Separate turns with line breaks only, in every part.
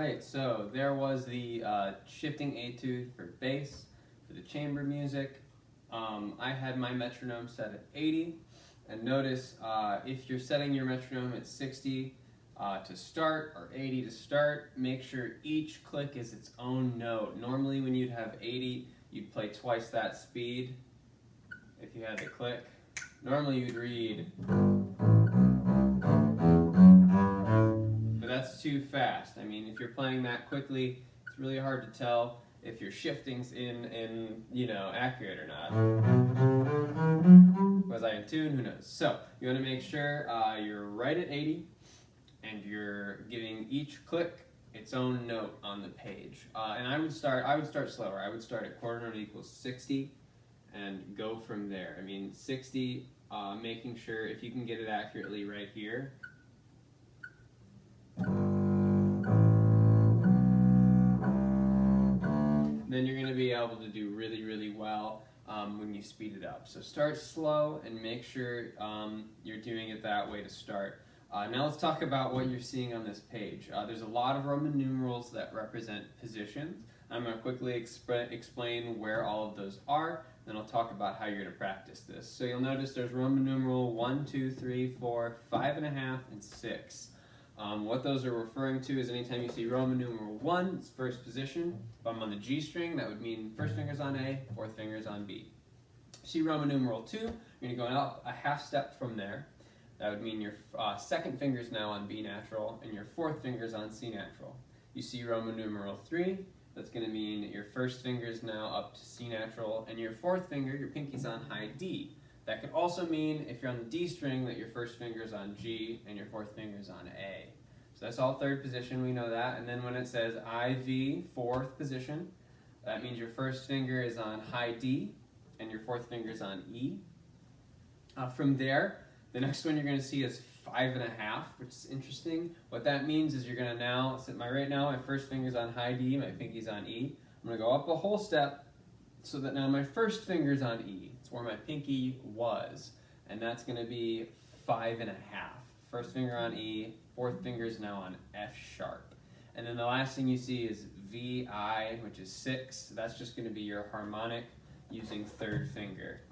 right, so there was the shifting etude for bass, for the chamber music. I had my metronome set at 80, and notice if you're setting your metronome at 60 to start or 80 to start, make sure each click is its own note. Normally when you'd have 80, you'd play twice that speed if you had the click. Normally you'd read, but that's too fast. I mean, if you're playing that quickly, it's really hard to tell if your shifting's accurate or not. Was I in tune? Who knows? So you want to make sure you're right at 80 and you're giving each click its own note on the page. And I would start slower. I would start at quarter note equals 60 and go from there. I mean, 60, making sure if you can get it accurately right here. Then you're going to be able to do really, really well when you speed it up. So start slow and make sure you're doing it that way to start. Now let's talk about what you're seeing on this page. There's a lot of Roman numerals that represent positions. I'm going to quickly explain where all of those are, then I'll talk about how you're going to practice this. So you'll notice there's Roman numeral 1, 2, 3, 4, 5.5, and 6. What those are referring to is anytime you see Roman numeral 1, it's first position. If I'm on the G string, that would mean first finger's on A, fourth finger's on B. See Roman numeral 2, you're going to go up a half step from there. That would mean your second finger's now on B natural, and your fourth finger's on C natural. You see Roman numeral 3, that's going to mean that your first finger's now up to C natural, and your fourth finger, your pinky's on high D. That could also mean, if you're on the D string, that your first finger's on G and your fourth finger's on A. So that's all third position, we know that. And then when it says IV, fourth position, that means your first finger is on high D and your fourth finger's on E. From there, the next one you're going to see is 5.5, which is interesting. What that means is you're going to now, right now my first finger's on high D, my pinky's on E. I'm going to go up a whole step so that now my first finger's on E. It's where my pinky was, and that's going to be 5.5. First finger on E, fourth finger's now on F sharp. And then the last thing you see is VI, which is 6. That's just going to be your harmonic using third finger.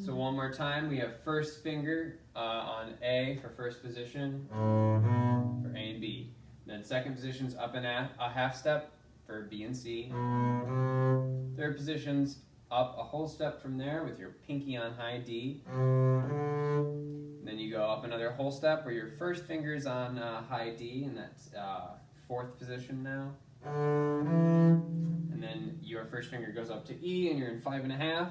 So one more time, we have first finger on A for first position for A and B. Then second position's up and a half step for B and C. Third position's up a whole step from there with your pinky on high D. Then you go up another whole step where your first finger's on high D, and that's fourth position now. And then your first finger goes up to E, and you're in 5.5.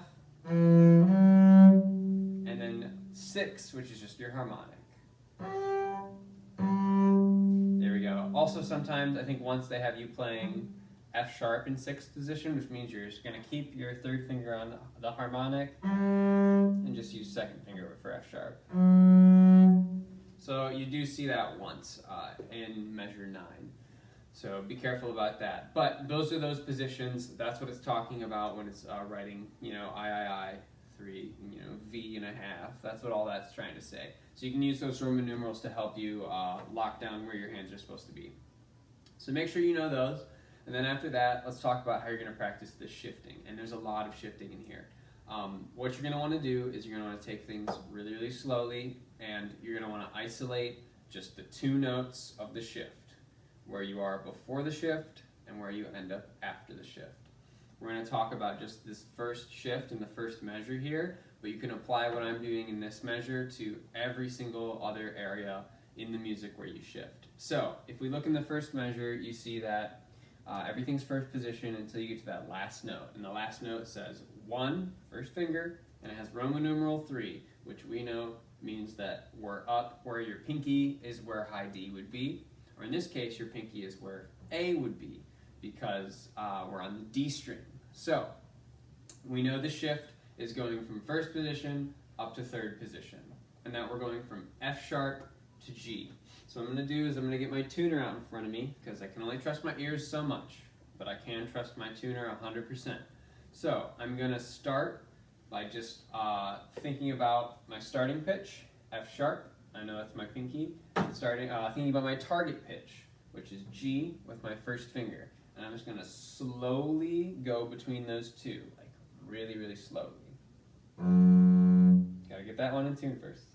And then 6, which is just your harmonic. There we go. Also sometimes, I think once they have you playing F sharp in 6th position, which means you're just going to keep your third finger on the harmonic and just use second finger for F sharp. So you do see that once in measure 9. So be careful about that. But those are those positions. That's what it's talking about when it's writing, III, 3, V.5. That's what all that's trying to say. So you can use those Roman numerals to help you lock down where your hands are supposed to be. So make sure you know those. And then after that, let's talk about how you're going to practice the shifting. And there's a lot of shifting in here. What you're going to want to do is you're going to want to take things really, really slowly, and you're going to want to isolate just the 2 notes of the shift, where you are before the shift and where you end up after the shift. We're going to talk about just this first shift in the first measure here, but you can apply what I'm doing in this measure to every single other area in the music where you shift. So if we look in the first measure, you see that everything's first position until you get to that last note. And the last note says 1, first finger, and it has Roman numeral 3, which we know means that we're up where your pinky is where high D would be. Or in this case, your pinky is where A would be, because we're on the D string. So we know the shift is going from first position up to third position, and that we're going from F sharp to G. So what I'm going to do is I'm going to get my tuner out in front of me, because I can only trust my ears so much, but I can trust my tuner 100%. So I'm going to start by just thinking about my starting pitch, F sharp. I know that's my pinky. Thinking about my target pitch, which is G with my first finger. And I'm just going to slowly go between those two, like really, really slowly. Gotta get that one in tune first.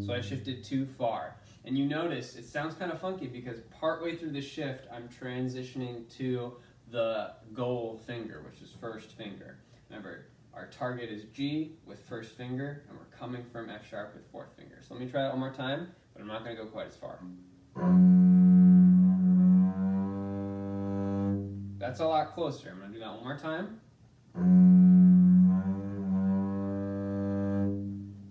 So I shifted too far. And you notice it sounds kind of funky because partway through the shift, I'm transitioning to the goal finger, which is first finger. Remember, our target is G with first finger, and we're coming from F sharp with fourth finger. So let me try that one more time, but I'm not going to go quite as far. That's a lot closer. I'm going to do that one more time.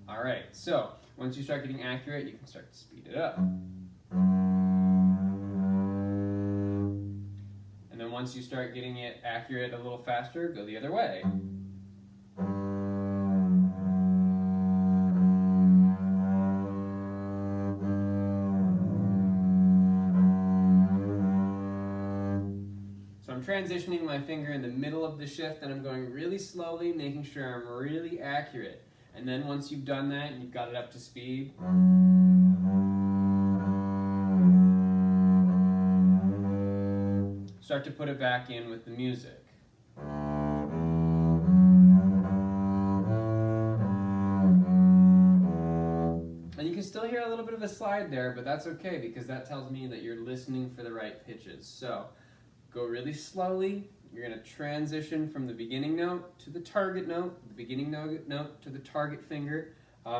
All right, so once you start getting accurate, you can start to speed it up. And then once you start getting it accurate a little faster, go the other way. So I'm transitioning my finger in the middle of the shift, and I'm going really slowly, making sure I'm really accurate. And then once you've done that and you've got it up to speed, start to put it back in with the music. And you can still hear a little bit of a slide there, but that's okay because that tells me that you're listening for the right pitches. So go really slowly. You're going to transition from the beginning note to the target note, the beginning note to the target finger,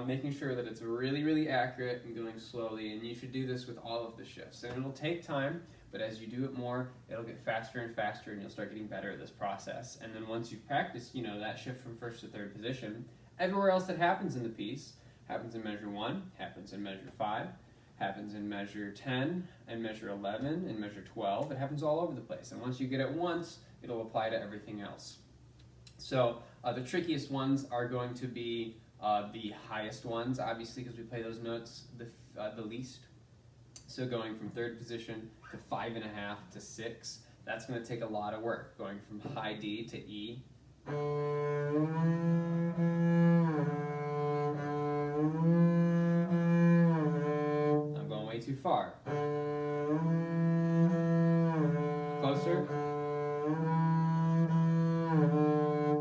making sure that it's really, really accurate and going slowly. And you should do this with all of the shifts. And it'll take time, but as you do it more, it'll get faster and faster, and you'll start getting better at this process. And then once you've practiced, that shift from first to third position, everywhere else that happens in the piece happens in measure 1, happens in measure 5, happens in measure 10, and measure 11, and measure 12. It happens all over the place. And once you get it once, it'll apply to everything else. So the trickiest ones are going to be the highest ones, obviously, because we play those notes the least. So going from third position to 5.5 to 6, that's going to take a lot of work. Going from high D to E. I'm going way too far. Closer.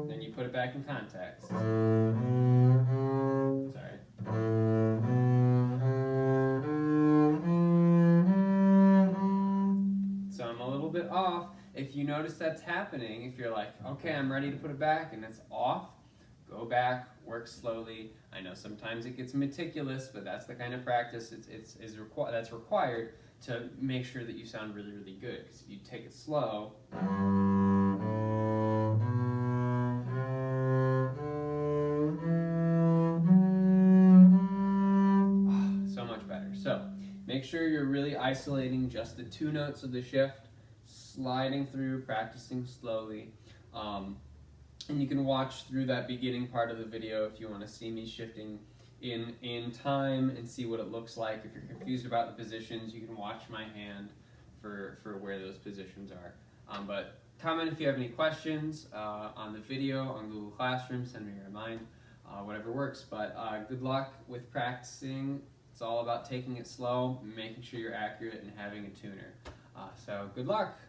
Then you put it back in context. Sorry. So I'm a little bit off. If you notice that's happening, if you're like, okay, I'm ready to put it back and it's off, go back, work slowly. I know sometimes it gets meticulous, but that's the kind of practice that's required to make sure that you sound really, really good. Because if you take it slow, so much better. So make sure you're really isolating just the 2 notes of the shift, sliding through, practicing slowly. And you can watch through that beginning part of the video if you want to see me shifting in time and see what it looks like. If you're confused about the positions, you can watch my hand for where those positions are. But comment if you have any questions on the video, on Google Classroom, send me a reminder, whatever works. But good luck with practicing. It's all about taking it slow, making sure you're accurate, and having a tuner. So good luck.